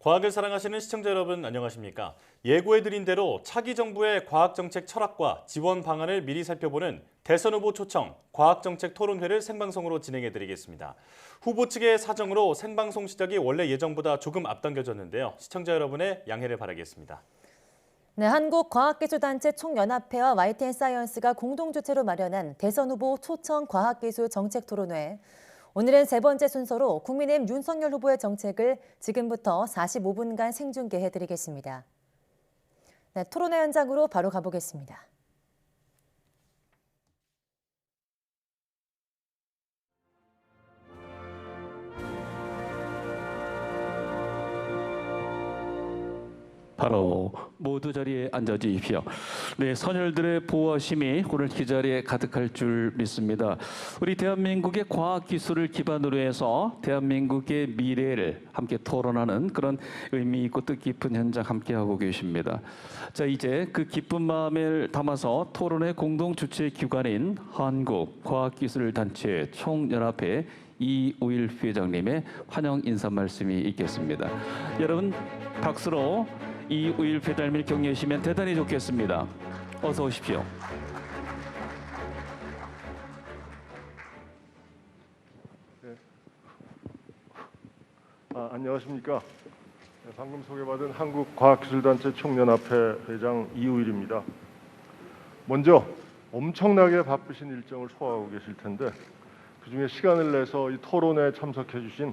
과학을 사랑하시는 시청자 여러분 안녕하십니까? 예고해드린 대로 차기 정부의 과학정책 철학과 지원 방안을 미리 살펴보는 대선 후보 초청 과학정책 토론회를 생방송으로 진행해드리겠습니다. 후보 측의 사정으로 생방송 시작이 원래 예정보다 조금 앞당겨졌는데요. 시청자 여러분의 양해를 바라겠습니다. 네, 한국과학기술단체 총연합회와 YTN사이언스가 공동 주최로 마련한 대선 후보 초청 과학기술 정책 토론회. 오늘은 세 번째 순서로 국민의힘 윤석열 후보의 정책을 지금부터 45분간 생중계해드리겠습니다. 네, 토론회 현장으로 바로 가보겠습니다. 바로 모두 자리에 앉아 주십시오. 네, 선열들의 보호심이 오늘 이 자리에 가득할 줄 믿습니다. 우리 대한민국의 과학기술을 기반으로 해서 대한민국의 미래를 함께 토론하는 그런 의미 있고 뜻깊은 현장 함께하고 계십니다. 자, 이제 그 기쁜 마음을 담아서 토론의 공동 주최 기관인 한국과학기술단체 총연합회 이우일 회장님의 환영 인사 말씀이 있겠습니다. 여러분 박수로 이우일 회장님을 격려해 주시면 대단히 좋겠습니다. 어서 오십시오. 네. 안녕하십니까. 방금 소개받은 한국과학기술단체 총연합회 회장 이우일입니다. 먼저 엄청나게 바쁘신 일정을 소화하고 계실 텐데 그중에 시간을 내서 이 토론에 참석해 주신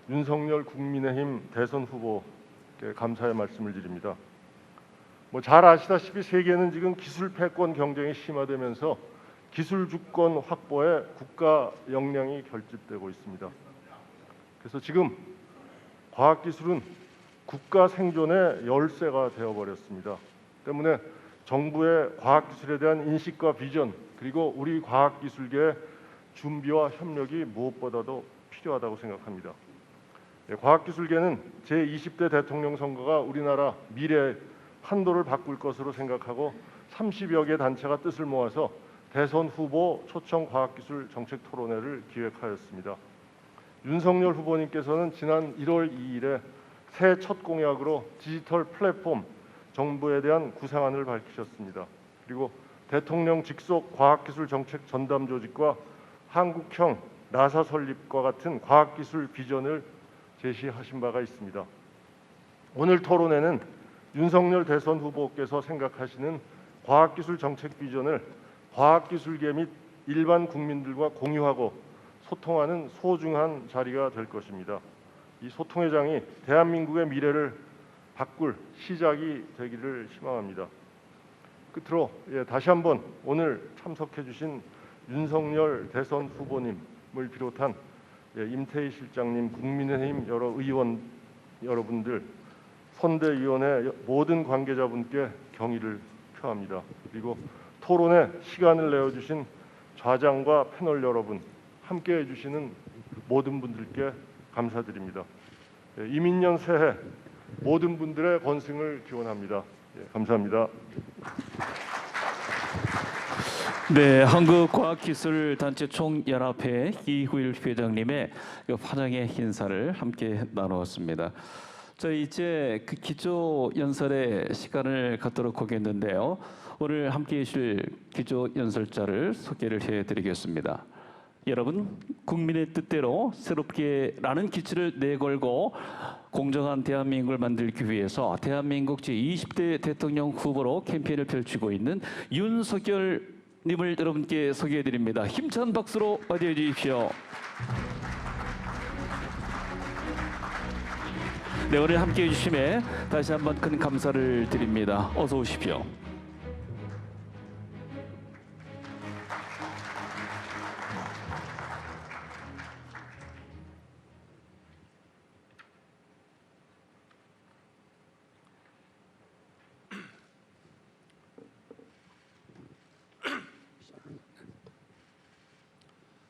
윤석열 국민의힘 대선 후보께 감사의 말씀을 드립니다. 잘 아시다시피 세계는 지금 기술 패권 경쟁이 심화되면서 기술 주권 확보에 국가 역량이 결집되고 있습니다. 그래서 지금 과학기술은 국가 생존의 열쇠가 되어버렸습니다. 때문에 정부의 과학기술에 대한 인식과 비전 그리고 우리 과학기술계의 준비와 협력이 무엇보다도 필요하다고 생각합니다. 과학기술계는 제20대 대통령 선거가 우리나라 미래의 판도를 바꿀 것으로 생각하고 30여 개 단체가 뜻을 모아서 대선 후보 초청 과학기술 정책 토론회를 기획하였습니다. 윤석열 후보님께서는 지난 1월 2일에 새해 첫 공약으로 디지털 플랫폼 정부에 대한 구상안을 밝히셨습니다. 그리고 대통령 직속 과학기술 정책 전담 조직과 한국형 나사 설립과 같은 과학기술 비전을 제시하신 바가 있습니다. 오늘 토론회는 윤석열 대선 후보께서 생각하시는 과학기술 정책 비전을 과학기술계 및 일반 국민들과 공유하고 소통하는 소중한 자리가 될 것입니다. 이 소통의 장이 대한민국의 미래를 바꿀 시작이 되기를 희망합니다. 끝으로 다시 한번 오늘 참석해 주신 윤석열 대선 후보님을 비롯한 임태희 실장님, 국민의힘 여러 의원 여러분들, 선대위원회 모든 관계자분께 경의를 표합니다. 그리고 토론에 시간을 내어주신 좌장과 패널 여러분, 함께해 주시는 모든 분들께 감사드립니다. 이민년 새해 모든 분들의 건승을 기원합니다. 감사합니다. 네, 한국과학기술단체 총연합회 이우일 회장님의 환영의 인사를 함께 나누었습니다. 자, 이제 그 기조 연설의 시간을 갖도록 하겠는데요. 오늘 함께해 주실 기조 연설자를 소개를 해드리겠습니다. 여러분, 국민의 뜻대로 새롭게 라는 기치를 내걸고 공정한 대한민국을 만들기 위해서 대한민국 제20대 대통령 후보로 캠페인을 펼치고 있는 윤석열 님을 여러분께 소개해드립니다. 힘찬 박수로 맞이해 주십시오. 네, 오늘 함께해 주심에 다시 한번 큰 감사를 드립니다. 어서 오십시오.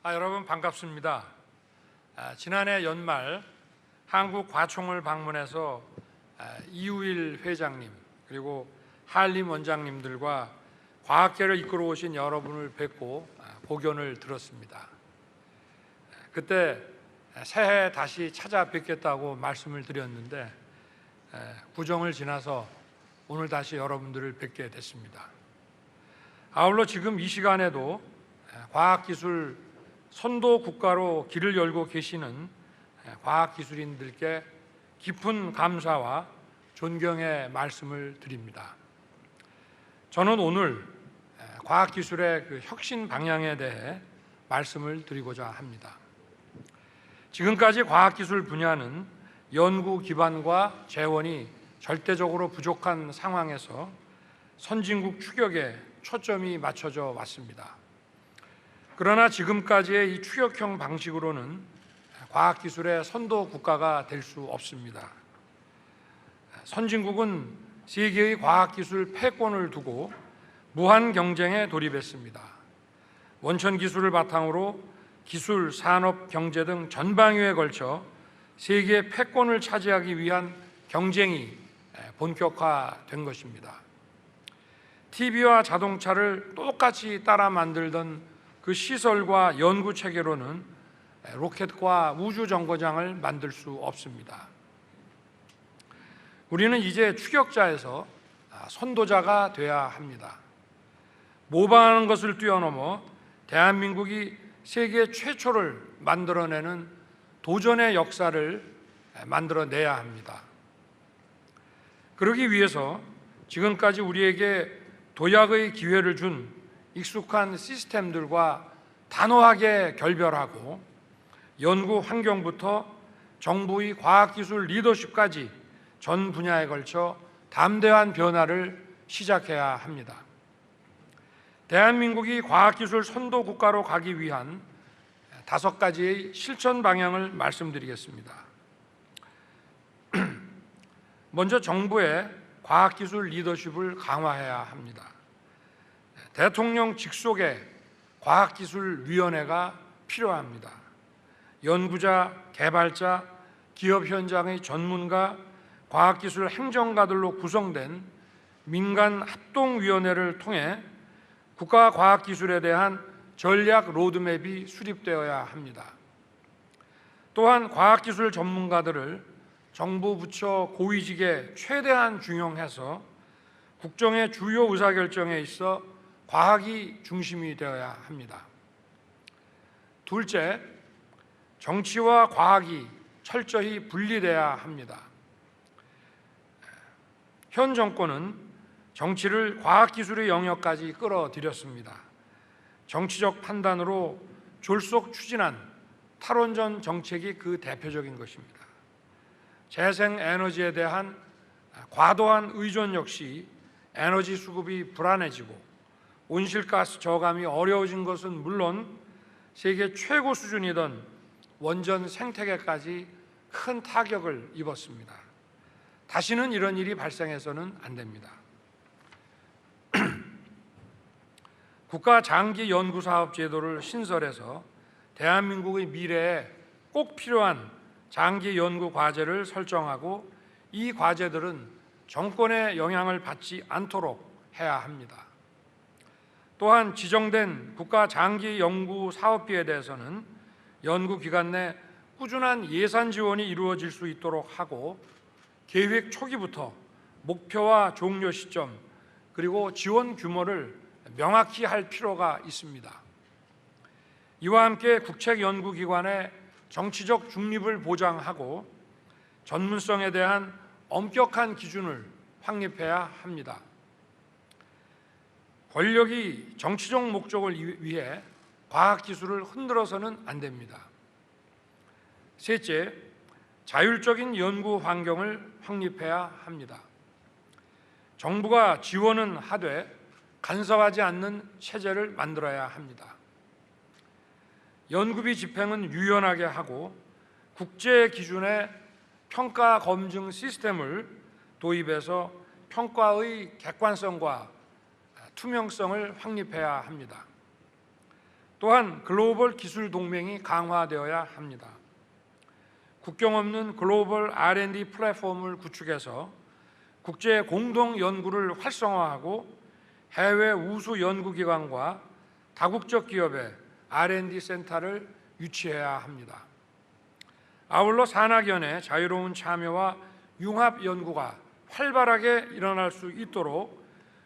여러분 반갑습니다. 지난해 연말 한국과총을 방문해서 이우일 회장님 그리고 한림 원장님들과 과학계를 이끌어 오신 여러분을 뵙고 고견을 들었습니다. 그때 새해 다시 찾아뵙겠다고 말씀을 드렸는데 구정을 지나서 오늘 다시 여러분들을 뵙게 됐습니다. 아울러 지금 이 시간에도 과학기술 선도 국가로 길을 열고 계시는 과학기술인들께 깊은 감사와 존경의 말씀을 드립니다. 저는 오늘 과학기술의 그 혁신 방향에 대해 말씀을 드리고자 합니다. 지금까지 과학기술 분야는 연구 기반과 재원이 절대적으로 부족한 상황에서 선진국 추격에 초점이 맞춰져 왔습니다. 그러나 지금까지의 이 추격형 방식으로는 과학기술의 선도 국가가 될 수 없습니다. 선진국은 세계의 과학기술 패권을 두고 무한 경쟁에 돌입했습니다. 원천 기술을 바탕으로 기술, 산업, 경제 등 전방위에 걸쳐 세계의 패권을 차지하기 위한 경쟁이 본격화된 것입니다. TV와 자동차를 똑같이 따라 만들던 그 시설과 연구 체계로는 로켓과 우주 정거장을 만들 수 없습니다. 우리는 이제 추격자에서 선도자가 되어야 합니다. 모방하는 것을 뛰어넘어 대한민국이 세계 최초를 만들어내는 도전의 역사를 만들어내야 합니다. 그러기 위해서 지금까지 우리에게 도약의 기회를 준 익숙한 시스템들과 단호하게 결별하고 연구 환경부터 정부의 과학기술 리더십까지 전 분야에 걸쳐 담대한 변화를 시작해야 합니다. 대한민국이 과학기술 선도 국가로 가기 위한 5가지의 실천 방향을 말씀드리겠습니다. 먼저 정부의 과학기술 리더십을 강화해야 합니다. 대통령 직속의 과학기술위원회가 필요합니다. 연구자, 개발자, 기업 현장의 전문가, 과학기술 행정가들로 구성된 민간 합동위원회를 통해 국가 과학기술에 대한 전략 로드맵이 수립되어야 합니다. 또한 과학기술 전문가들을 정부 부처 고위직에 최대한 중용해서 국정의 주요 의사결정에 있어 과학이 중심이 되어야 합니다. 둘째, 정치와 과학이 철저히 분리돼야 합니다. 현 정권은 정치를 과학기술의 영역까지 끌어들였습니다. 정치적 판단으로 졸속 추진한 탈원전 정책이 그 대표적인 것입니다. 재생에너지에 대한 과도한 의존 역시 에너지 수급이 불안해지고 온실가스 저감이 어려워진 것은 물론 세계 최고 수준이던 원전 생태계까지 큰 타격을 입었습니다. 다시는 이런 일이 발생해서는 안 됩니다. 국가 장기 연구 사업 제도를 신설해서 대한민국의 미래에 꼭 필요한 장기 연구 과제를 설정하고 이 과제들은 정권의 영향을 받지 않도록 해야 합니다. 또한 지정된 국가 장기 연구 사업비에 대해서는 연구기관 내 꾸준한 예산 지원이 이루어질 수 있도록 하고 계획 초기부터 목표와 종료 시점 그리고 지원 규모를 명확히 할 필요가 있습니다. 이와 함께 국책연구기관의 정치적 중립을 보장하고 전문성에 대한 엄격한 기준을 확립해야 합니다. 권력이 정치적 목적을 위해 과학기술을 흔들어서는 안 됩니다. 셋째, 자율적인 연구 환경을 확립해야 합니다. 정부가 지원은 하되 간섭하지 않는 체제를 만들어야 합니다. 연구비 집행은 유연하게 하고 국제 기준의 평가 검증 시스템을 도입해서 평가의 객관성과 투명성을 확립해야 합니다. 또한 글로벌 기술 동맹이 강화되어야 합니다. 국경 없는 글로벌 R&D 플랫폼을 구축해서 국제 공동 연구를 활성화하고 해외 우수 연구기관과 다국적 기업의 R&D 센터를 유치해야 합니다. 아울러 산학연의 자유로운 참여와 융합 연구가 활발하게 일어날 수 있도록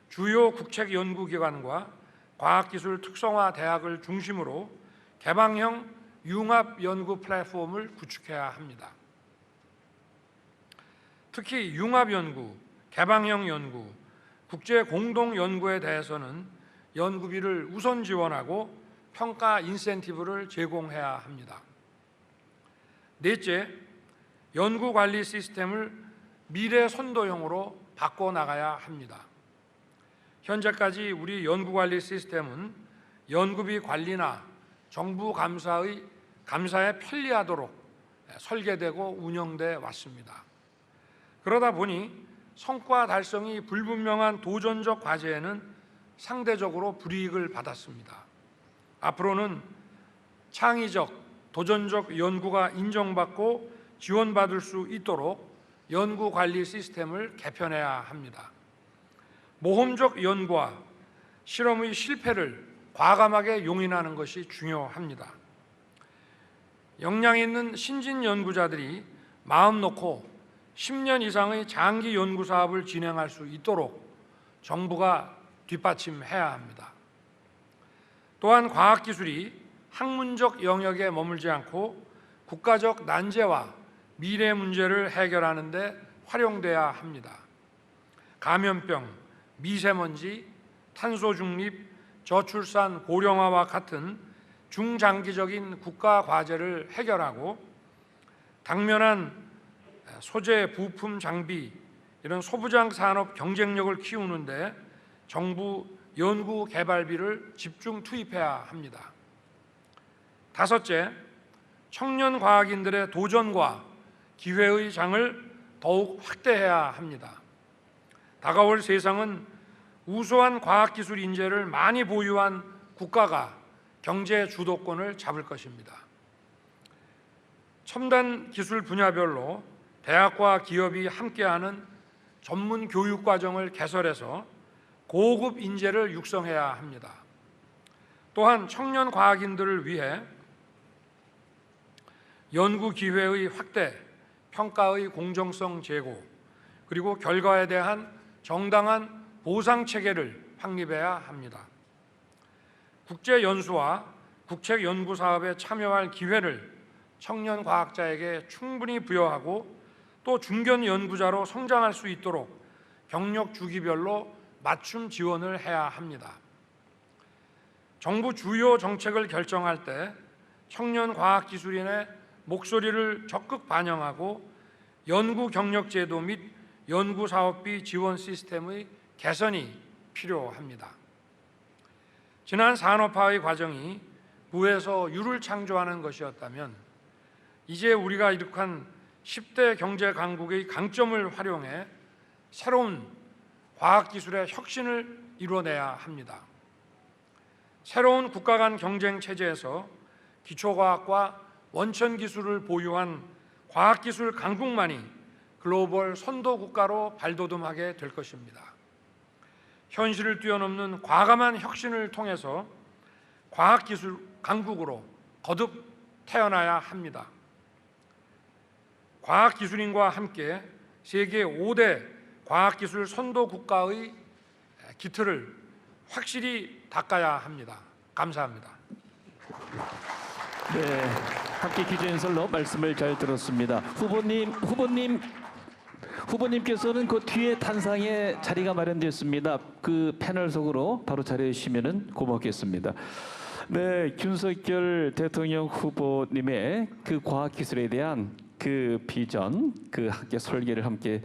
주요 국책 연구기관과 과학기술 특성화 대학을 중심으로 개방형 융합 연구 플랫폼을 구축해야 합니다. 특히 융합 연구, 개방형 연구, 국제 공동 연구에 대해서는 연구비를 우선 지원하고 평가 인센티브를 제공해야 합니다. 넷째, 연구 관리 시스템을 미래 선도형으로 바꿔 나가야 합니다. 현재까지 우리 연구 관리 시스템은 연구비 관리나 정부 감사에 편리하도록 설계되고 운영돼 왔습니다. 그러다 보니 성과 달성이 불분명한 도전적 과제에는 상대적으로 불이익을 받았습니다. 앞으로는 창의적, 도전적 연구가 인정받고 지원받을 수 있도록 연구 관리 시스템을 개편해야 합니다. 모험적 연구와 실험의 실패를 과감하게 용인하는 것이 중요합니다. 역량 있는 신진 연구자들이 마음 놓고 10년 이상의 장기 연구 사업을 진행할 수 있도록 정부가 뒷받침해야 합니다. 또한 과학기술이 학문적 영역에 머물지 않고 국가적 난제와 미래 문제를 해결하는 데 활용돼야 합니다. 감염병, 미세먼지, 탄소 중립, 저출산 고령화와 같은 중장기적인 국가 과제를 해결하고 당면한 소재, 부품, 장비 이런 소부장 산업 경쟁력을 키우는데 정부 연구 개발비를 집중 투입해야 합니다. 다섯째, 청년 과학인들의 도전과 기회의 장을 더욱 확대해야 합니다. 다가올 세상은 우수한 과학기술 인재를 많이 보유한 국가가 경제 주도권을 잡을 것입니다. 첨단 기술 분야별로 대학과 기업이 함께하는 전문 교육 과정을 개설해서 고급 인재를 육성해야 합니다. 또한 청년 과학인들을 위해 연구 기회의 확대, 평가의 공정성 제고, 그리고 결과에 대한 정당한 보상 체계를 확립해야 합니다. 국제 연수와 국책 연구 사업에 참여할 기회를 청년 과학자에게 충분히 부여하고 또 중견 연구자로 성장할 수 있도록 경력 주기별로 맞춤 지원을 해야 합니다. 정부 주요 정책을 결정할 때 청년 과학기술인의 목소리를 적극 반영하고 연구 경력 제도 및 연구 사업비 지원 시스템의 개선이 필요합니다. 지난 산업화의 과정이 부에서 유를 창조하는 것이었다면 이제 우리가 이룩한 10대 경제 강국의 강점을 활용해 새로운 과학기술의 혁신을 이뤄내야 합니다. 새로운 국가 간 경쟁 체제에서 기초과학과 원천기술을 보유한 과학기술 강국만이 글로벌 선도국가로 발돋움하게 될 것입니다. 현실을 뛰어넘는 과감한 혁신을 통해서 과학기술 강국으로 거듭 태어나야 합니다. 과학기술인과 함께 세계 5대 과학기술 선도국가의 기틀을 확실히 닦아야 합니다. 감사합니다. 네, 함께 기조 연설로 말씀을 잘 들었습니다. 후보님께서는 그 뒤에 단상에 자리가 마련됐습니다. 그 패널 속으로 바로 자리해 주시면 고맙겠습니다. 네, 윤석열 대통령 후보님의 그 과학기술에 대한 그 비전, 그 함께 설계를 함께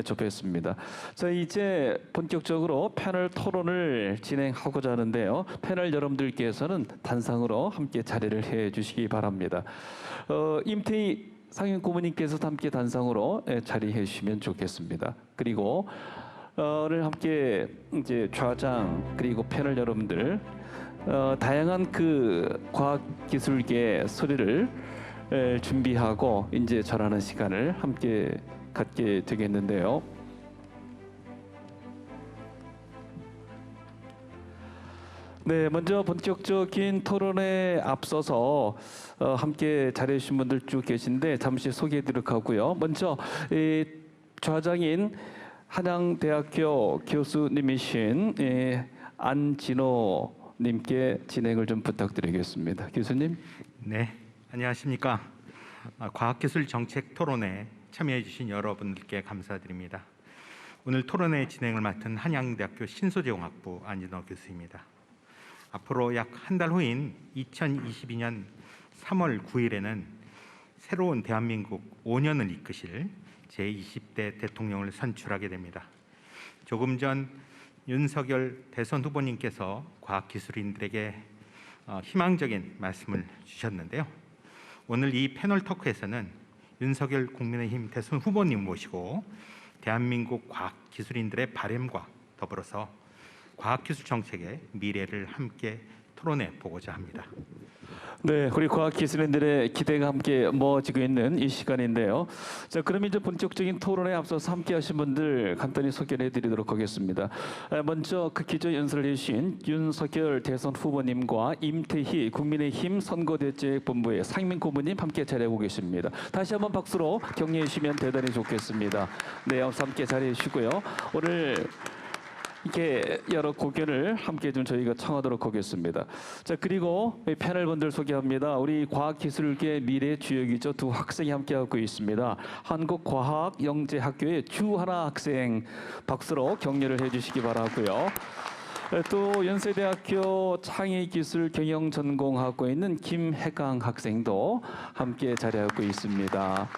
접했습니다. 자, 이제 본격적으로 패널 토론을 진행하고자 하는데요. 패널 여러분들께서는 단상으로 함께 자리를 해 주시기 바랍니다. 임태희 상임 고문님께서도 함께 단상으로 자리해 주시면 좋겠습니다. 그리고 오늘 함께 이제 좌장 그리고 패널 여러분들 다양한 그 과학기술계 소리를 준비하고 이제 절하는 시간을 함께 갖게 되겠는데요. 네, 먼저 본격적인 토론에 앞서서 함께 자리해 주신 분들 쭉 계신데 잠시 소개해 드리도록 하고요. 먼저 좌장인 한양대학교 교수님이신 안진호 님께 진행을 좀 부탁드리겠습니다. 교수님. 네, 안녕하십니까. 과학기술 정책 토론에 참여해 주신 여러분들께 감사드립니다. 오늘 토론회 진행을 맡은 한양대학교 신소재공학부 안진호 교수입니다. 앞으로 약 한 달 후인 2022년 3월 9일에는 새로운 대한민국 5년을 이끄실 제20대 대통령을 선출하게 됩니다. 조금 전 윤석열 대선 후보님께서 과학기술인들에게 희망적인 말씀을 주셨는데요. 오늘 이 패널 토크에서는 윤석열 국민의힘 대선 후보님 모시고 대한민국 과학기술인들의 바람과 더불어서 과학기술 정책의 미래를 함께 토론해 보고자 합니다. 네, 우리 과학기술인들의 기대가 함께 모아지고 있는 이 시간인데요. 자, 그럼 이제 본격적인 토론에 앞서서 함께하신 분들 간단히 소개를 해드리도록 하겠습니다. 먼저 그 기조 연설을 해주신 윤석열 대선 후보님과 임태희 국민의힘 선거대책본부의 상임 고문님 함께 자리하고 계십니다. 다시 한번 박수로 격려해 주시면 대단히 좋겠습니다. 네, 함께 자리해 주시고요. 오늘 이렇게 여러 고견을 함께 좀 저희가 청하도록 하겠습니다. 자, 그리고 패널분들 소개합니다. 우리 과학기술계 미래 주역이죠. 두 학생이 함께하고 있습니다. 한국과학영재학교의 주하나 학생 박수로 격려를 해주시기 바라고요. 또 연세대학교 창의기술경영전공하고 있는 김혜강 학생도 함께 자리하고 있습니다.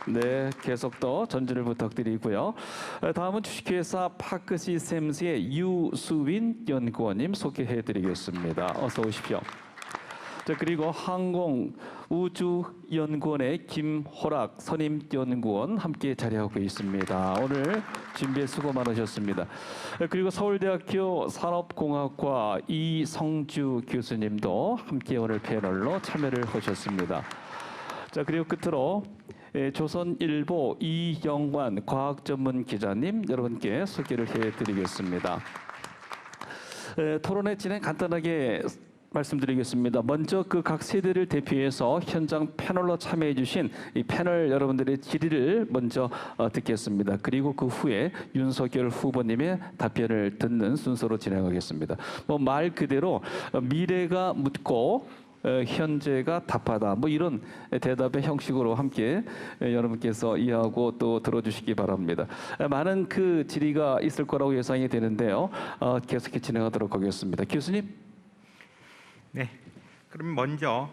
네, 계속 더 전진을 부탁드리고요. 다음은 주식회사 파크시스템스의 유수빈 연구원님 소개해드리겠습니다. 어서 오십시오. 자, 그리고 항공우주연구원의 김호락 선임연구원 함께 자리하고 있습니다. 오늘 준비에 수고 많으셨습니다. 그리고 서울대학교 산업공학과 이성주 교수님도 함께 오늘 패널로 참여를 하셨습니다. 자, 그리고 끝으로 조선일보 이영환 과학전문 기자님 여러분께 소개를 해드리겠습니다. 토론회 진행 간단하게 말씀드리겠습니다. 먼저 그 각 세대를 대표해서 현장 패널로 참여해주신 이 패널 여러분들의 질의를 먼저 듣겠습니다. 그리고 그 후에 윤석열 후보님의 답변을 듣는 순서로 진행하겠습니다. 말 그대로 미래가 묻고 현재가 답하다. 이런 대답의 형식으로 함께 여러분께서 이해하고 또 들어주시기 바랍니다. 많은 그 질의가 있을 거라고 예상이 되는데요. 계속해 진행하도록 하겠습니다. 교수님. 네, 그럼 먼저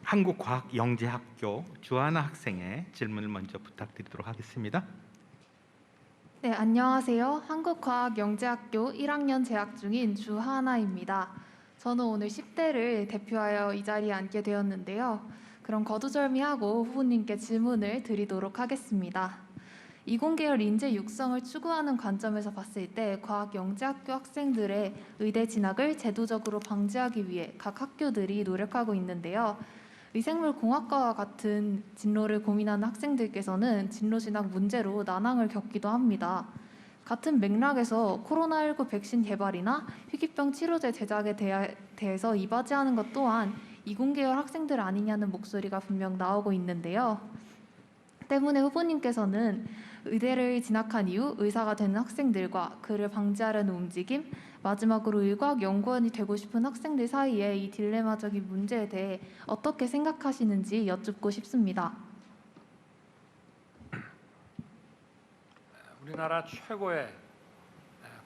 한국과학영재학교 주하나 학생의 질문을 먼저 부탁드리도록 하겠습니다. 네, 안녕하세요. 한국과학영재학교 1학년 재학 중인 주하나입니다. 저는 오늘 10대를 대표하여 이 자리에 앉게 되었는데요. 그럼 거두절미하고 후보님께 질문을 드리도록 하겠습니다. 이공계열 인재 육성을 추구하는 관점에서 봤을 때 과학영재학교 학생들의 의대 진학을 제도적으로 방지하기 위해 각 학교들이 노력하고 있는데요. 위생물공학과와 같은 진로를 고민하는 학생들께서는 진로 진학 문제로 난항을 겪기도 합니다. 같은 맥락에서 코로나19 백신 개발이나 희귀병 치료제 제작에 대해서 이바지하는 것 또한 이공계열 학생들 아니냐는 목소리가 분명 나오고 있는데요. 때문에 후보님께서는 의대를 진학한 이후 의사가 되는 학생들과 그를 방지하려는 움직임, 마지막으로 의과학연구원이 되고 싶은 학생들 사이에 이 딜레마적인 문제에 대해 어떻게 생각하시는지 여쭙고 싶습니다. 우리나라 최고의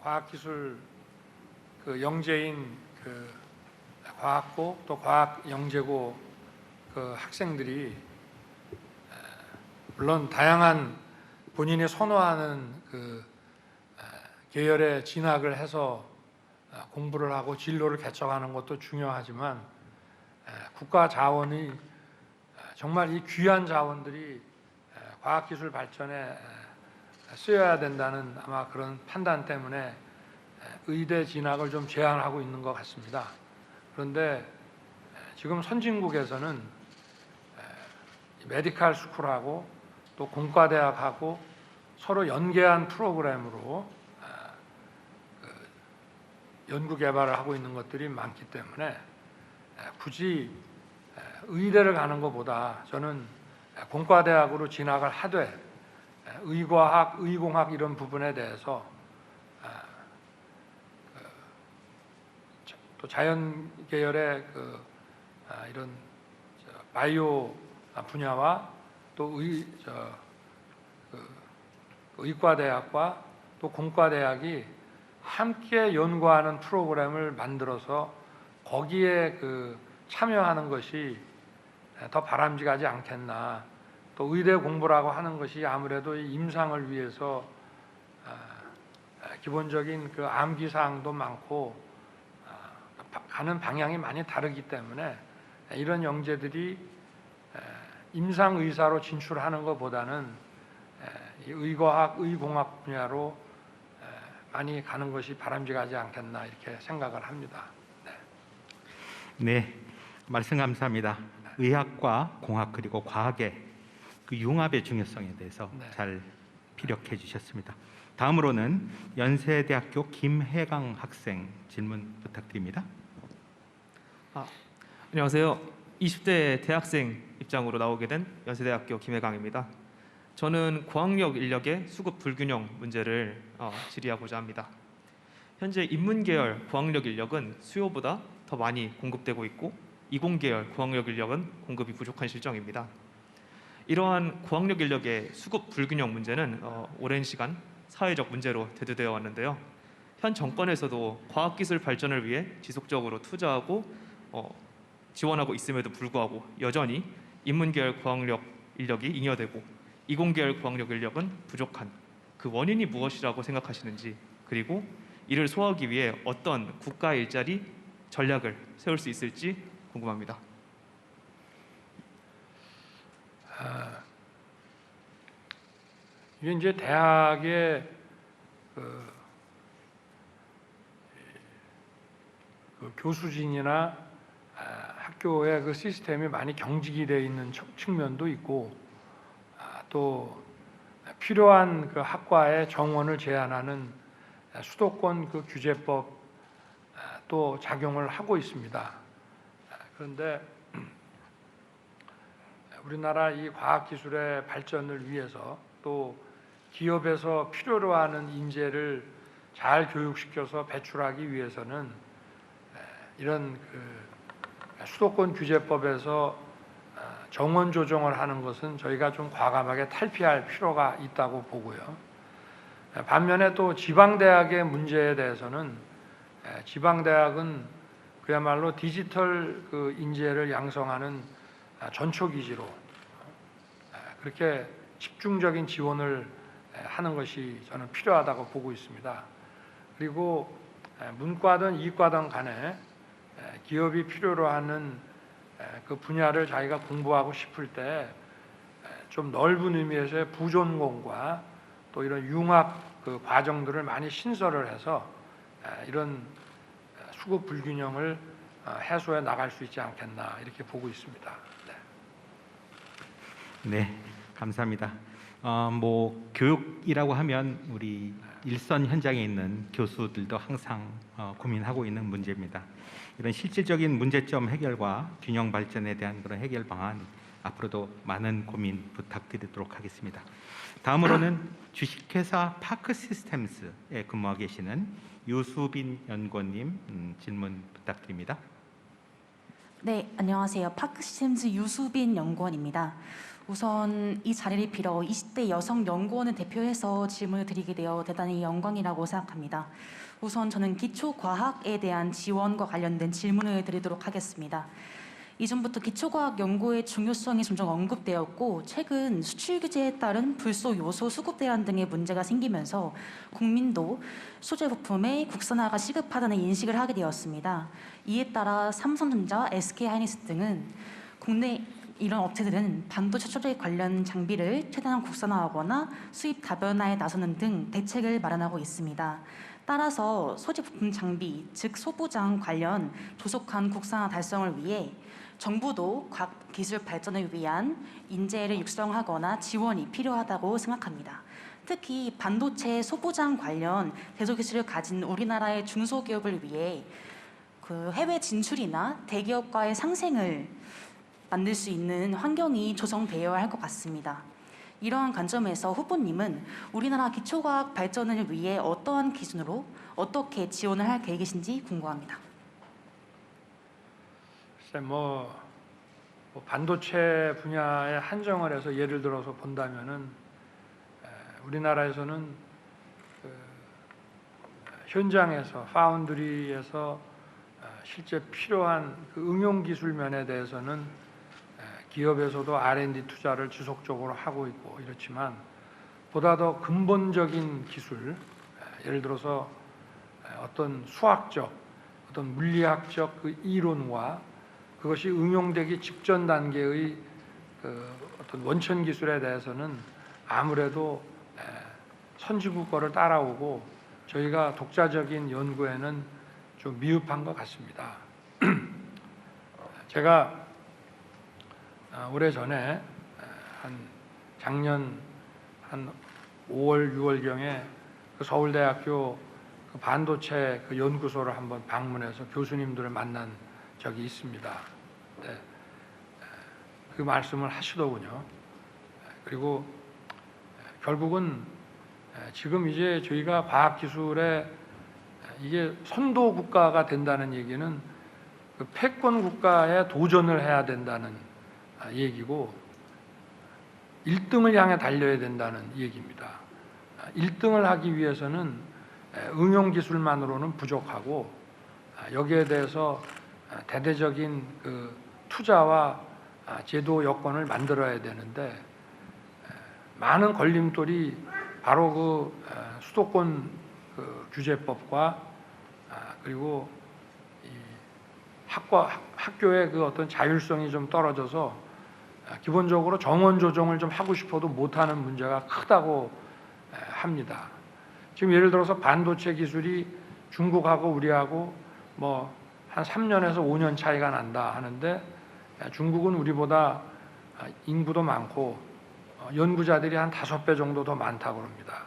과학기술 그 영재인 그 과학고 또 과학영재고 그 학생들이 물론 다양한 본인이 선호하는 그 계열에 진학을 해서 공부를 하고 진로를 개척하는 것도 중요하지만 국가 자원이 정말 이 귀한 자원들이 과학기술 발전에 쓰여야 된다는 아마 그런 판단 때문에 의대 진학을 좀 제한하고 있는 것 같습니다. 그런데 지금 선진국에서는 메디칼 스쿨하고 또 공과대학하고 서로 연계한 프로그램으로 연구 개발을 하고 있는 것들이 많기 때문에 굳이 의대를 가는 것보다 저는 공과대학으로 진학을 하되 의과학, 의공학 이런 부분에 대해서 또 자연 계열의 이런 바이오 분야와 또 의과대학과 또 공과대학이 함께 연구하는 프로그램을 만들어서 거기에 참여하는 것이 더 바람직하지 않겠나. 또 의대 공부라고 하는 것이 아무래도 이 임상을 위해서 기본적인 암기 사항도 많고 가는 방향이 많이 다르기 때문에 이런 영재들이 임상 의사로 진출하는 것보다는 이 의과학, 의공학 분야로 많이 가는 것이 바람직하지 않겠나 이렇게 생각을 합니다. 네, 말씀 감사합니다. 의학과 공학 그리고 과학의 그 융합의 중요성에 대해서 네. 잘 피력해 주셨습니다. 다음으로는 연세대학교 김혜강 학생 질문 부탁드립니다. 안녕하세요. 20대 대학생 입장으로 나오게 된 연세대학교 김혜강입니다. 저는 고학력 인력의 수급 불균형 문제를 질의하고자 합니다. 현재 인문계열 고학력 인력은 수요보다 더 많이 공급되고 있고 이공계열 고학력 인력은 공급이 부족한 실정입니다. 이러한 고학력 인력의 수급 불균형 문제는 오랜 시간 사회적 문제로 대두되어 왔는데요. 현 정권에서도 과학기술 발전을 위해 지속적으로 투자하고 지원하고 있음에도 불구하고 여전히 인문계열 고학력 인력이 잉여되고 이공계열 고학력 인력은 부족한 그 원인이 무엇이라고 생각하시는지, 그리고 이를 소화하기 위해 어떤 국가 일자리 전략을 세울 수 있을지 궁금합니다. 이게 이제 대학의 교수진이나 학교의 그 시스템이 많이 경직이 되어 있는 측면도 있고 또 필요한 그 학과의 정원을 제한하는 수도권 그 규제법 또 작용을 하고 있습니다. 그런데 우리나라 이 과학기술의 발전을 위해서 또 기업에서 필요로 하는 인재를 잘 교육시켜서 배출하기 위해서는 이런 수도권 규제법에서 정원 조정을 하는 것은 저희가 좀 과감하게 탈피할 필요가 있다고 보고요. 반면에 또 지방대학의 문제에 대해서는 지방대학은 그야말로 디지털 그 인재를 양성하는 전초기지로 그렇게 집중적인 지원을 하는 것이 저는 필요하다고 보고 있습니다. 그리고 문과든 이과든 간에 기업이 필요로 하는 그 분야를 자기가 공부하고 싶을 때 좀 넓은 의미에서의 부전공과 또 이런 융합 그 과정들을 많이 신설을 해서 이런 수급 불균형을 해소해 나갈 수 있지 않겠나 이렇게 보고 있습니다. 네, 감사합니다. 교육이라고 하면 우리 일선 현장에 있는 교수들도 항상 고민하고 있는 문제입니다. 이런 실질적인 문제점 해결과 균형 발전에 대한 그런 해결 방안 앞으로도 많은 고민 부탁드리도록 하겠습니다. 다음으로는 주식회사 파크시스템스에 근무하고 계시는 유수빈 연구원님 질문 부탁드립니다. 네, 안녕하세요. 파크시스템스 유수빈 연구원입니다. 우선 이 자리를 빌어 20대 여성 연구원을 대표해서 질문을 드리게 되어 대단히 영광이라고 생각합니다. 우선 저는 기초과학에 대한 지원과 관련된 질문을 드리도록 하겠습니다. 이전부터 기초과학 연구의 중요성이 점점 언급되었고 최근 수출 규제에 따른 불소 요소 수급 대란 등의 문제가 생기면서 국민도 소재 부품의 국산화가 시급하다는 인식을 하게 되었습니다. 이에 따라 삼성전자, SK하이닉스 등은 국내 이런 업체들은 반도체 소재 관련 장비를 최대한 국산화하거나 수입 다변화에 나서는 등 대책을 마련하고 있습니다. 따라서 소재 부품 장비, 즉 소부장 관련 조속한 국산화 달성을 위해 정부도 과학기술 발전을 위한 인재를 육성하거나 지원이 필요하다고 생각합니다. 특히 반도체 소부장 관련 대소기술을 가진 우리나라의 중소기업을 위해 그 해외 진출이나 대기업과의 상생을 만들 수 있는 환경이 조성되어야 할 것 같습니다. 이러한 관점에서 후보님은 우리나라 기초과학 발전을 위해 어떠한 기준으로 어떻게 지원을 할 계획이신지 궁금합니다. 글쎄 반도체 분야에 한정을 해서 예를 들어서 본다면은 우리나라에서는 현장에서 파운드리에서 실제 필요한 그 응용 기술 면에 대해서는 기업에서도 R&D 투자를 지속적으로 하고 있고 이렇지만 보다 더 근본적인 기술, 예를 들어서 어떤 수학적, 어떤 물리학적 그 이론과 그것이 응용되기 직전 단계의 그 어떤 원천 기술에 대해서는 아무래도 선진국 거를 따라오고 저희가 독자적인 연구에는 좀 미흡한 것 같습니다. 제가 오래전에 작년 한 5월, 6월경에 그 서울대학교 그 반도체 그 연구소를 한번 방문해서 교수님들을 만난 적이 있습니다. 네. 그 말씀을 하시더군요. 그리고 결국은 지금 이제 저희가 과학기술에 이게 선도 국가가 된다는 얘기는 그 패권 국가에 도전을 해야 된다는 얘기고 1등을 향해 달려야 된다는 얘기입니다. 1등을 하기 위해서는 응용 기술만으로는 부족하고 여기에 대해서 대대적인 그 투자와 제도 여건을 만들어야 되는데 많은 걸림돌이 바로 그 수도권 그 규제법과 그리고 이 학교의 그 어떤 자율성이 좀 떨어져서 기본적으로 정원 조정을 좀 하고 싶어도 못하는 문제가 크다고 합니다. 지금 예를 들어서 반도체 기술이 중국하고 우리하고 뭐 한 3년에서 5년 차이가 난다 하는데 중국은 우리보다 인구도 많고 연구자들이 한 5배 정도 더 많다고 합니다.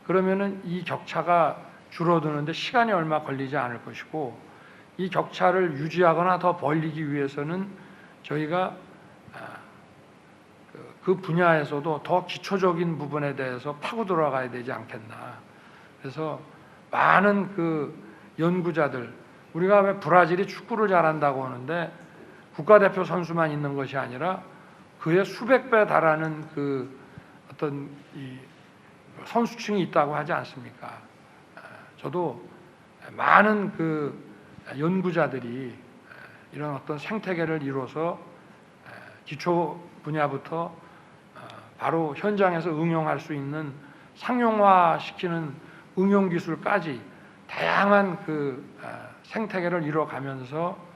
그러면은 이 격차가 줄어드는데 시간이 얼마 걸리지 않을 것이고 이 격차를 유지하거나 더 벌리기 위해서는 저희가 그 분야에서도 더 기초적인 부분에 대해서 파고 들어가야 되지 않겠나. 그래서 많은 그 연구자들, 우리가 왜 브라질이 축구를 잘한다고 하는데 국가대표 선수만 있는 것이 아니라 그의 수백 배 달하는 그 어떤 이 선수층이 있다고 하지 않습니까? 저도 많은 그 연구자들이 이런 어떤 생태계를 이뤄서 기초 분야부터 바로 현장에서 응용할 수 있는 상용화시키는 응용 기술까지 다양한 그 생태계를 이뤄가면서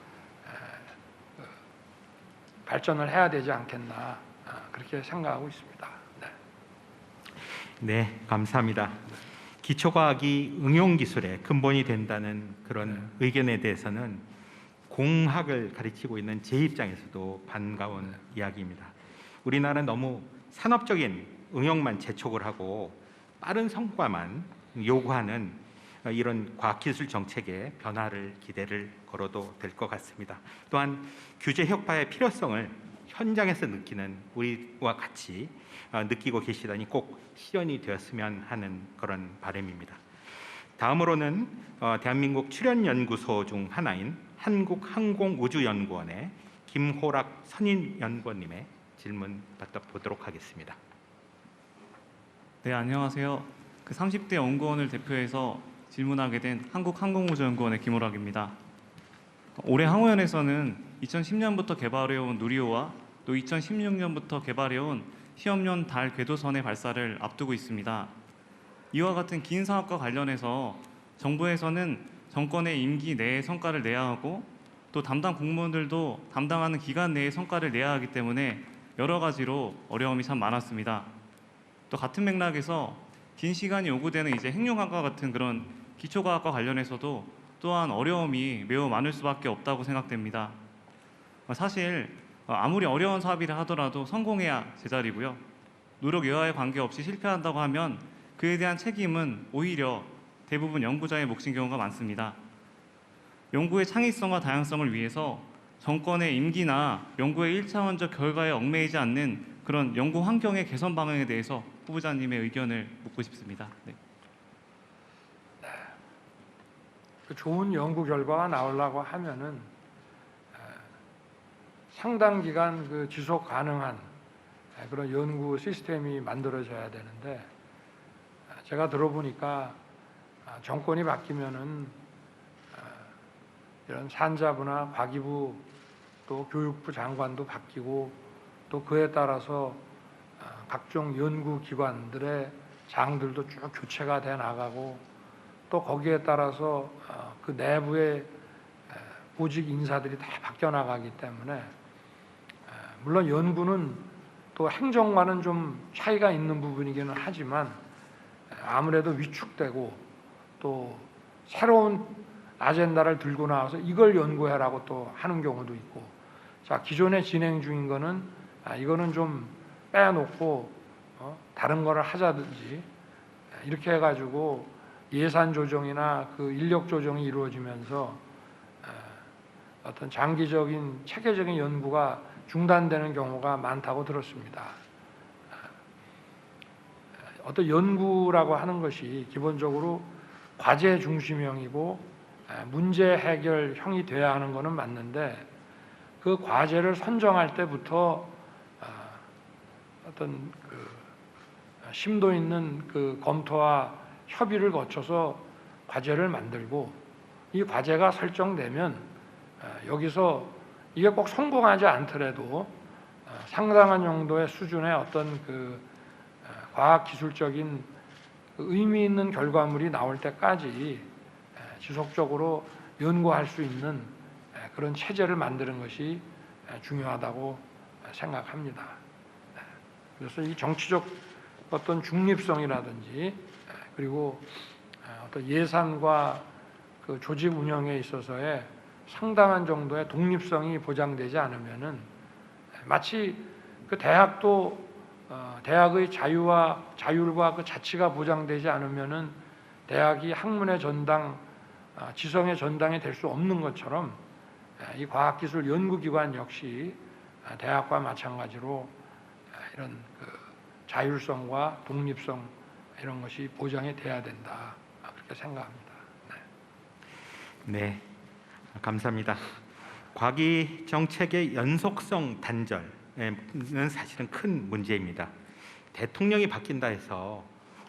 발전을 해야 되지 않겠나 그렇게 생각하고 있습니다. 네, 감사합니다. 기초과학이 응용기술의 근본이 된다는 그런 의견에 대해서는 공학을 가르치고 있는 제 입장에서도 반가운 이야기입니다. 우리나라는 너무 산업적인 응용만 재촉을 하고 빠른 성과만 요구하는 이런 과학기술 정책의 변화를 기대를 걸어도 될 것 같습니다. 또한 규제 혁파의 필요성을 현장에서 느끼는 우리와 같이 느끼고 계시다니 꼭 실현이 되었으면 하는 그런 바람입니다. 다음으로는 대한민국 출연연구소 중 하나인 한국항공우주연구원의 김호락 선임연구원님의 질문 받아보도록 하겠습니다. 네, 안녕하세요. 그 30대 연구원을 대표해서 질문하게 된 한국항공우주연구원의 김호락입니다. 올해 항우연에서는 2010년부터 개발해온 누리호와 또 2016년부터 개발해온 시험용 달 궤도선의 발사를 앞두고 있습니다. 이와 같은 긴 사업과 관련해서 정부에서는 정권의 임기 내에 성과를 내야 하고 또 담당 공무원들도 담당하는 기간 내에 성과를 내야 하기 때문에 여러 가지로 어려움이 참 많았습니다. 또 같은 맥락에서 긴 시간이 요구되는 이제 핵융합과 같은 그런 기초과학과 관련해서도 또한 어려움이 매우 많을 수밖에 없다고 생각됩니다. 사실 아무리 어려운 사업이라 하더라도 성공해야 제자리고요. 노력 여하에 관계없이 실패한다고 하면 그에 대한 책임은 오히려 대부분 연구자의 몫인 경우가 많습니다. 연구의 창의성과 다양성을 위해서 정권의 임기나 연구의 1차원적 결과에 얽매이지 않는 그런 연구 환경의 개선 방향에 대해서 후보자님의 의견을 묻고 싶습니다. 네. 그 좋은 연구 결과가 나오려고 하면은 상당 기간 그 지속 가능한 그런 연구 시스템이 만들어져야 되는데, 제가 들어보니까 정권이 바뀌면은 이런 산자부나 과기부 또 교육부 장관도 바뀌고, 또 그에 따라서 각종 연구기관들의 장들도 쭉 교체가 돼 나가고, 또 거기에 따라서 그 내부의 보직 인사들이 다 바뀌어 나가기 때문에, 물론 연구는 또 행정과는 좀 차이가 있는 부분이기는 하지만 아무래도 위축되고 또 새로운 아젠다를 들고 나와서 이걸 연구해라고 또 하는 경우도 있고, 자, 기존에 진행 중인 거는 이거는 좀 빼놓고 다른 거를 하자든지 이렇게 해가지고 예산 조정이나 그 인력 조정이 이루어지면서 어떤 장기적인 체계적인 연구가 중단되는 경우가 많다고 들었습니다. 어떤 연구라고 하는 것이 기본적으로 과제 중심형이고 문제 해결형이 돼야 하는 것은 맞는데, 그 과제를 선정할 때부터 어떤 그 심도 있는 그 검토와 협의를 거쳐서 과제를 만들고, 이 과제가 설정되면 여기서 이게 꼭 성공하지 않더라도 상당한 정도의 수준의 어떤 그 과학기술적인 의미 있는 결과물이 나올 때까지 지속적으로 연구할 수 있는 그런 체제를 만드는 것이 중요하다고 생각합니다. 그래서 이 정치적 어떤 중립성이라든지 그리고 어떤 예산과 그 조직 운영에 있어서의 상당한 정도의 독립성이 보장되지 않으면은, 마치 그 대학도 대학의 자율과 그 자치가 보장되지 않으면은 대학이 학문의 전당, 지성의 전당이 될 수 없는 것처럼, 이 과학기술 연구기관 역시 대학과 마찬가지로 이런 그 자율성과 독립성 이런 것이 보장이 돼야 된다, 그렇게 생각합니다. 네, 감사합니다. 과기 정책의 연속성 단절은 사실은 큰 문제입니다. 대통령이 바뀐다 해서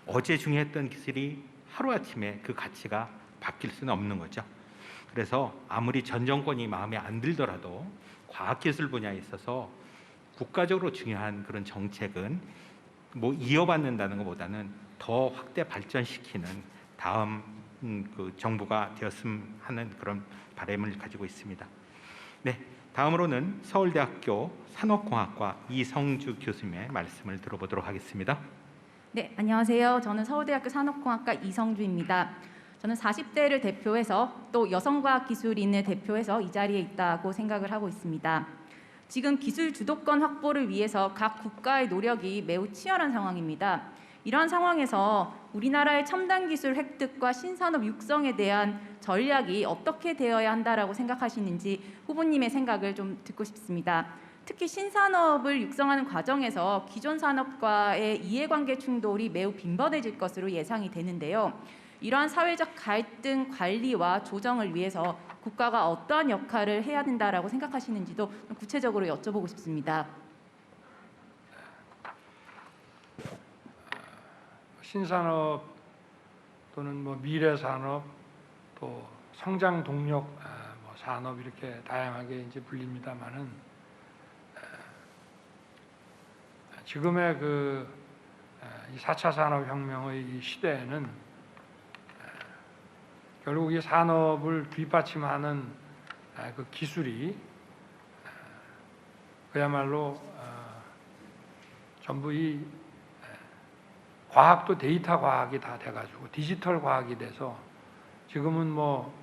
어제 중요했던 기술이 하루아침에 그 가치가 바뀔 수는 없는 거죠. 그래서 아무리 전 정권이 마음에 안 들더라도 과학기술 분야에 있어서 국가적으로 중요한 그런 정책은 뭐 이어받는다는 것보다는 더 확대 발전시키는 다음 그 정부가 되었으면 하는 그런 바람을 가지고 있습니다. 네, 다음으로는 서울대학교 산업공학과 이성주 교수님의 말씀을 들어보도록 하겠습니다. 네, 안녕하세요. 저는 서울대학교 산업공학과 이성주입니다. 저는 40대를 대표해서 또 여성과학기술인을 대표해서 이 자리에 있다고 생각을 하고 있습니다. 지금 기술 주도권 확보를 위해서 각 국가의 노력이 매우 치열한 상황입니다. 이러한 상황에서 우리나라의 첨단 기술 획득과 신산업 육성에 대한 전략이 어떻게 되어야 한다라고 생각하시는지 후보님의 생각을 좀 듣고 싶습니다. 특히 신산업을 육성하는 과정에서 기존 산업과의 이해관계 충돌이 매우 빈번해질 것으로 예상이 되는데요. 이러한 사회적 갈등 관리와 조정을 위해서 국가가 어떠한 역할을 해야 된다라고 생각하시는지도 좀 구체적으로 여쭤보고 싶습니다. 신산업 또는 뭐 미래 산업, 또 성장 동력 뭐 산업 이렇게 다양하게 이제 불립니다만은, 지금의 그 4차 산업혁명의 이 시대에는 결국 이 산업을 뒷받침하는 그 기술이 그야말로 전부 이 과학도 데이터 과학이 다 돼가지고 디지털 과학이 돼서, 지금은 뭐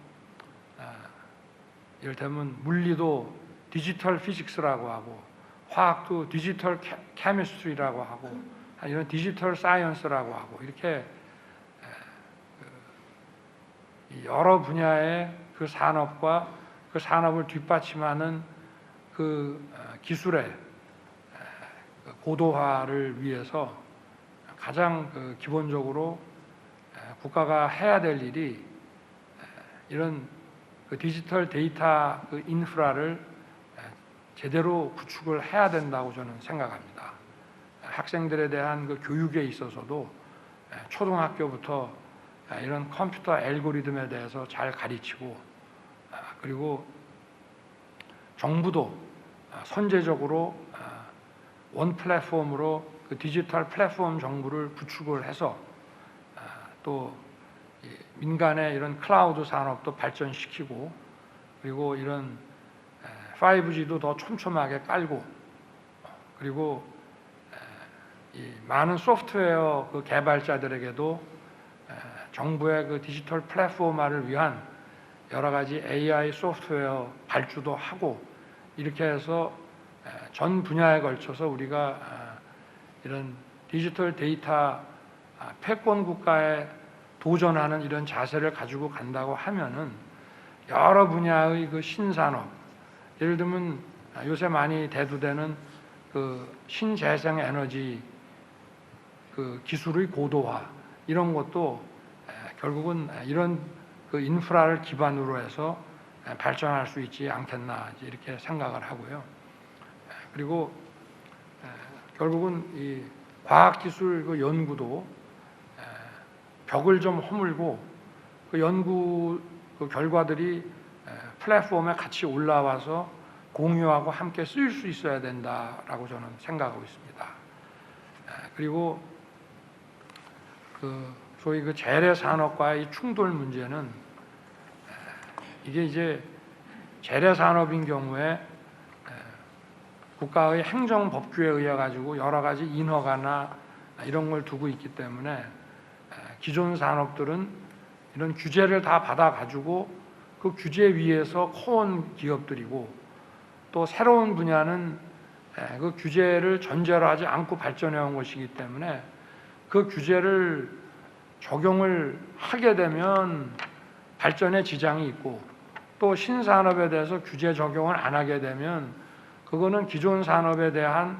이를테면 물리도 디지털 피직스라고 하고 화학도 디지털 케미스트리라고 하고 이런 디지털 사이언스라고 하고, 이렇게 여러 분야의 그 산업과 그 산업을 뒷받침하는 그 기술의 고도화를 위해서 가장 기본적으로 국가가 해야 될 일이 이런 디지털 데이터 인프라를 제대로 구축을 해야 된다고 저는 생각합니다. 학생들에 대한 교육에 있어서도 초등학교부터 이런 컴퓨터 알고리즘에 대해서 잘 가르치고, 그리고 정부도 선제적으로 원 플랫폼으로 디지털 플랫폼 정부를 구축을 해서 또 민간의 이런 클라우드 산업도 발전시키고, 그리고 이런 5G도 더 촘촘하게 깔고, 그리고 이 많은 소프트웨어 개발자들에게도 정부의 디지털 플랫폼화를 위한 여러 가지 AI 소프트웨어 발주도 하고, 이렇게 해서 전 분야에 걸쳐서 우리가 이런 디지털 데이터 패권 국가에 도전하는 이런 자세를 가지고 간다고 하면은 여러 분야의 신산업, 예를 들면 요새 많이 대두되는 신재생 에너지 기술의 고도화, 이런 것도 결국은 이런 인프라를 기반으로 해서 발전할 수 있지 않겠나, 이렇게 생각을 하고요. 그리고 결국은 이 과학기술 연구도 벽을 좀 허물고 연구 결과들이 플랫폼에 같이 올라와서 공유하고 함께 쓰일 수 있어야 된다라고 저는 생각하고 있습니다. 그리고 소위 재래 산업과의 충돌 문제는 이게 이제 재래 산업인 경우에 국가의 행정 법규에 의해 가지고 여러 가지 인허가나 이런 걸 두고 있기 때문에 기존 산업들은 이런 규제를 다 받아 가지고 그 규제 위에서 커온 기업들이고, 또 새로운 분야는 그 규제를 전제로 하지 않고 발전해 온 것이기 때문에 그 규제를 적용을 하게 되면 발전에 지장이 있고, 또 신산업에 대해서 규제 적용을 안 하게 되면 그거는 기존 산업에 대한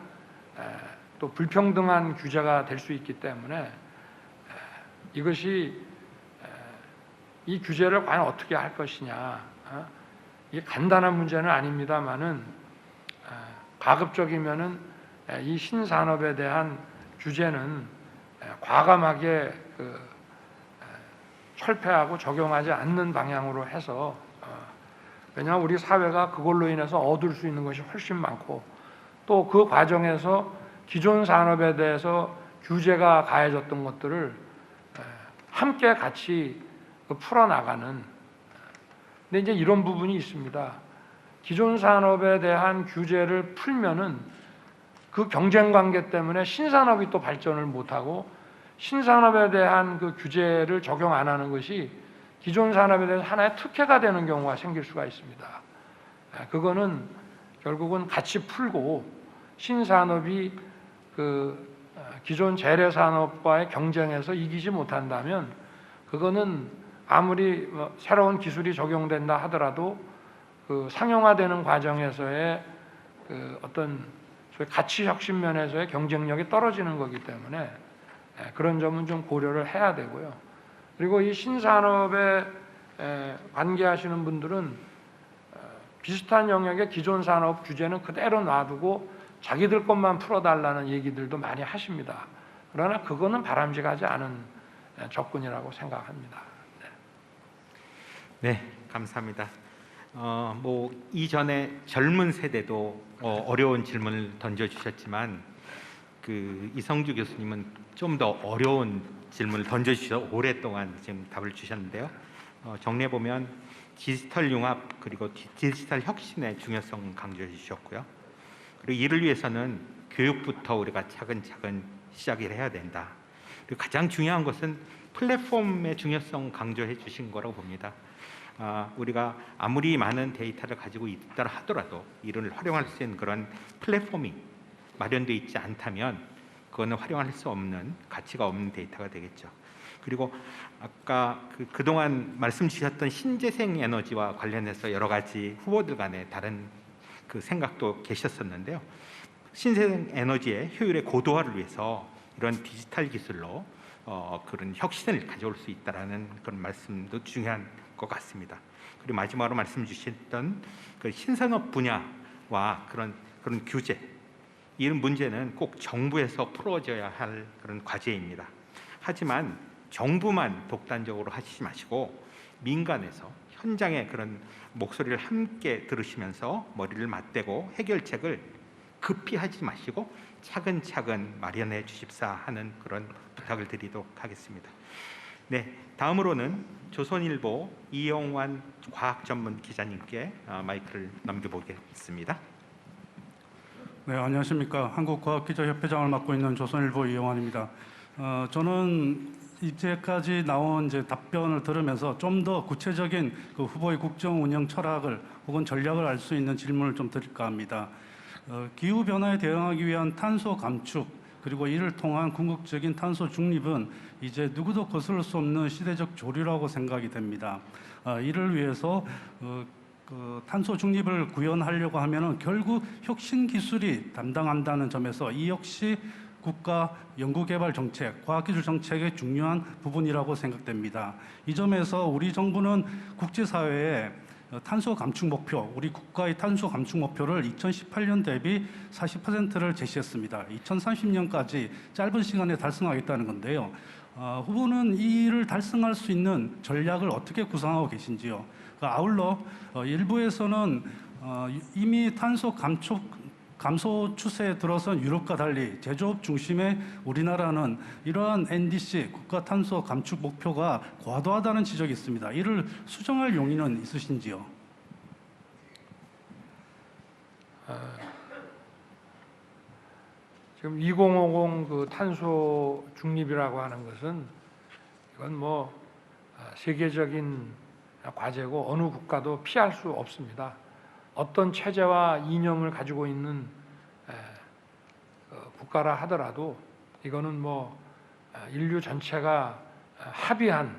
또 불평등한 규제가 될 수 있기 때문에 이것이 이 규제를 과연 어떻게 할 것이냐, 이게 간단한 문제는 아닙니다만은 가급적이면은 이 신산업에 대한 규제는 과감하게 철폐하고 적용하지 않는 방향으로 해서, 왜냐하면 우리 사회가 그걸로 인해서 얻을 수 있는 것이 훨씬 많고, 또 그 과정에서 기존 산업에 대해서 규제가 가해졌던 것들을 함께 같이 풀어나가는. 근데 이제 이런 부분이 있습니다. 기존 산업에 대한 규제를 풀면은 그 경쟁 관계 때문에 신산업이 또 발전을 못하고, 신산업에 대한 그 규제를 적용 안 하는 것이 기존 산업에 대해서 하나의 특혜가 되는 경우가 생길 수가 있습니다. 그거는 결국은 같이 풀고, 신산업이 기존 재래 산업과의 경쟁에서 이기지 못한다면 그거는 아무리 새로운 기술이 적용된다 하더라도 상용화되는 과정에서의 어떤 가치 혁신 면에서의 경쟁력이 떨어지는 거기 때문에 그런 점은 좀 고려를 해야 되고요. 그리고 이 신산업에 관계하시는 분들은 비슷한 영역의 기존 산업 규제는 그대로 놔두고 자기들 것만 풀어달라는 얘기들도 많이 하십니다. 그러나 그거는 바람직하지 않은 접근이라고 생각합니다. 네, 감사합니다. 뭐 이전에 젊은 세대도 어려운 질문을 던져주셨지만 이성주 교수님은 좀 더 어려운 질문을 던져주셔서 오랫동안 지금 답을 주셨는데요. 정리해 보면 디지털 융합 그리고 디지털 혁신의 중요성 강조해 주셨고요. 그리고 이를 위해서는 교육부터 우리가 차근차근 시작을 해야 된다. 그리고 가장 중요한 것은 플랫폼의 중요성 강조해 주신 거라고 봅니다. 우리가 아무리 많은 데이터를 가지고 있다 하더라도 이를 활용할 수 있는 그런 플랫폼이 마련되어 있지 않다면 그거는 활용할 수 없는, 가치가 없는 데이터가 되겠죠. 그리고 아까 그동안 말씀 주셨던 신재생 에너지와 관련해서 여러 가지 후보들 간에 다른 생각도 계셨었는데요. 신재생 에너지의 효율의 고도화를 위해서 이런 디지털 기술로 그런 혁신을 가져올 수 있다라는 그런 말씀도 중요한 것 같습니다. 그리고 마지막으로 말씀 주셨던 그 신산업 분야와 그런 규제, 이런 문제는 꼭 정부에서 풀어져야 할 그런 과제입니다. 하지만 정부만 독단적으로 하시지 마시고 민간에서 현장의 그런 목소리를 함께 들으시면서 머리를 맞대고 해결책을 급히 하지 마시고 차근차근 마련해 주십사 하는 그런 부탁을 드리도록 하겠습니다. 네, 다음으로는 조선일보 이영환 과학전문 기자님께 마이크를 넘겨보겠습니다. 네, 안녕하십니까. 한국과학기자협회장을 맡고 있는 조선일보 이영환입니다. 저는 이제까지 나온 답변을 들으면서 좀 더 구체적인 그 후보의 국정 운영 철학을 혹은 전략을 알 수 있는 질문을 좀 드릴까 합니다. 기후 변화에 대응하기 위한 탄소 감축 그리고 이를 통한 궁극적인 탄소 중립은 이제 누구도 거스를 수 없는 시대적 조류라고 생각이 됩니다. 이를 위해서 탄소 중립을 구현하려고 하면은 결국 혁신 기술이 담당한다는 점에서 이 역시 국가 연구개발 정책, 과학기술 정책의 중요한 부분이라고 생각됩니다. 이 점에서 우리 정부는 국제사회에 탄소 감축 목표, 우리 국가의 탄소 감축 목표를 2018년 대비 40%를 제시했습니다. 2030년까지 짧은 시간에 달성하겠다는 건데요. 후보는 이를 달성할 수 있는 전략을 어떻게 구상하고 계신지요? 아울러 일부에서는 이미 탄소 감소 추세에 들어선 유럽과 달리 제조업 중심의 우리나라는 이러한 NDC 국가 탄소 감축 목표가 과도하다는 지적이 있습니다. 이를 수정할 용의는 있으신지요? 지금 2050 그 탄소 중립이라고 하는 것은 이건 뭐 세계적인 과제고 어느 국가도 피할 수 없습니다. 어떤 체제와 이념을 가지고 있는 국가라 하더라도 이거는 뭐 인류 전체가 합의한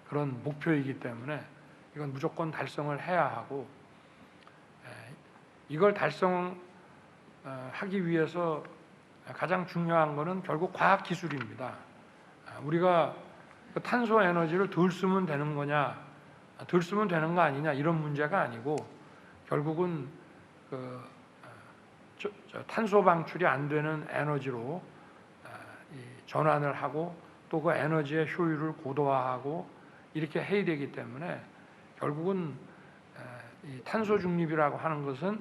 그런 목표이기 때문에 이건 무조건 달성을 해야 하고, 이걸 달성하기 위해서 가장 중요한 것은 결국 과학 기술입니다. 우리가 탄소 에너지를 덜 쓰면 되는 거냐, 덜 쓰면 되는 거 아니냐, 이런 문제가 아니고 결국은 탄소 방출이 안 되는 에너지로 전환을 하고 또 그 에너지의 효율을 고도화하고 이렇게 해야 되기 때문에 결국은 이 탄소 중립이라고 하는 것은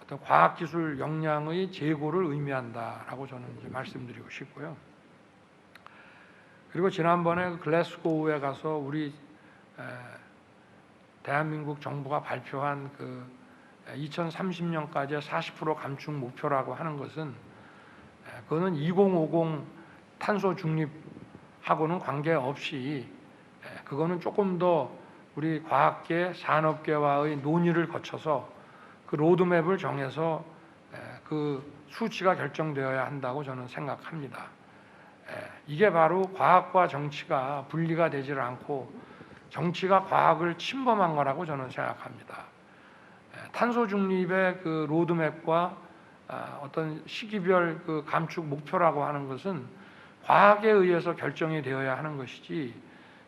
어떤 과학기술 역량의 제고를 의미한다라고 저는 이제 말씀드리고 싶고요. 그리고 지난번에 글래스고우에 가서 우리 대한민국 정부가 발표한 그 2030년까지 40% 감축 목표라고 하는 것은 그거는 2050 탄소 중립하고는 관계없이 그거는 조금 더 우리 과학계, 산업계와의 논의를 거쳐서 그 로드맵을 정해서 그 수치가 결정되어야 한다고 저는 생각합니다. 이게 바로 과학과 정치가 분리가 되질 않고 정치가 과학을 침범한 거라고 저는 생각합니다. 탄소 중립의 그 로드맵과 어떤 시기별 그 감축 목표라고 하는 것은 과학에 의해서 결정이 되어야 하는 것이지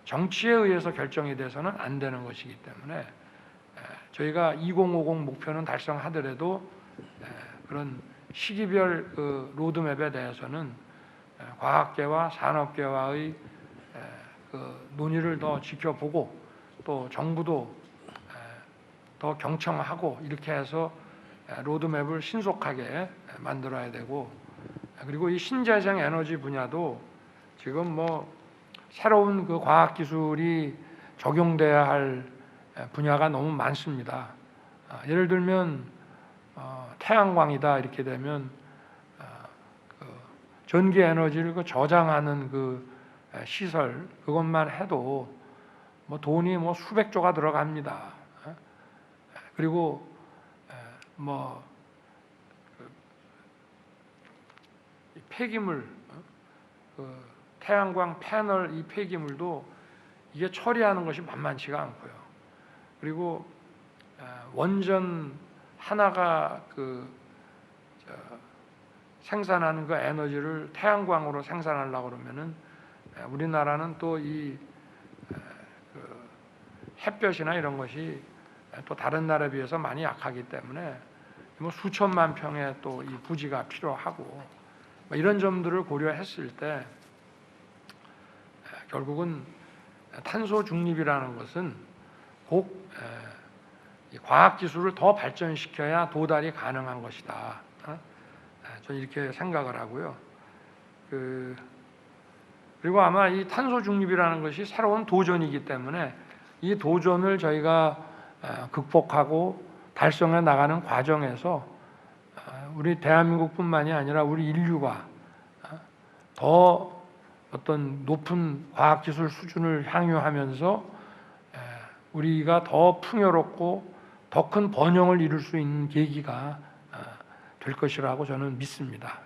정치에 의해서 결정이 돼서는 안 되는 것이기 때문에 저희가 2050 목표는 달성하더라도 그런 시기별 그 로드맵에 대해서는 과학계와 산업계와의 그 논의를 더 지켜보고 또 정부도 더 경청하고 이렇게 해서 로드맵을 신속하게 만들어야 되고, 그리고 이 신재생 에너지 분야도 지금 뭐 새로운 그 과학 기술이 적용돼야 할 분야가 너무 많습니다. 예를 들면 태양광이다 이렇게 되면 그 전기 에너지를 그 저장하는 그 시설 그것만 해도 뭐 돈이 뭐 수백조가 들어갑니다. 그리고 뭐 폐기물, 그 태양광 패널 이 폐기물도 이게 처리하는 것이 만만치가 않고요. 그리고 원전 하나가 그 생산하는 그 에너지를 태양광으로 생산하려고 그러면은 우리나라는 또 이 햇볕이나 이런 것이 또 다른 나라에 비해서 많이 약하기 때문에 뭐 수천만 평의 또 이 부지가 필요하고 뭐 이런 점들을 고려했을 때 결국은 탄소 중립이라는 것은 꼭 과학 기술을 더 발전시켜야 도달이 가능한 것이다. 저는 이렇게 생각을 하고요. 그리고 아마 이 탄소 중립이라는 것이 새로운 도전이기 때문에 이 도전을 저희가 극복하고 달성해 나가는 과정에서 우리 대한민국뿐만이 아니라 우리 인류가 더 어떤 높은 과학기술 수준을 향유하면서 우리가 더 풍요롭고 더 큰 번영을 이룰 수 있는 계기가 될 것이라고 저는 믿습니다.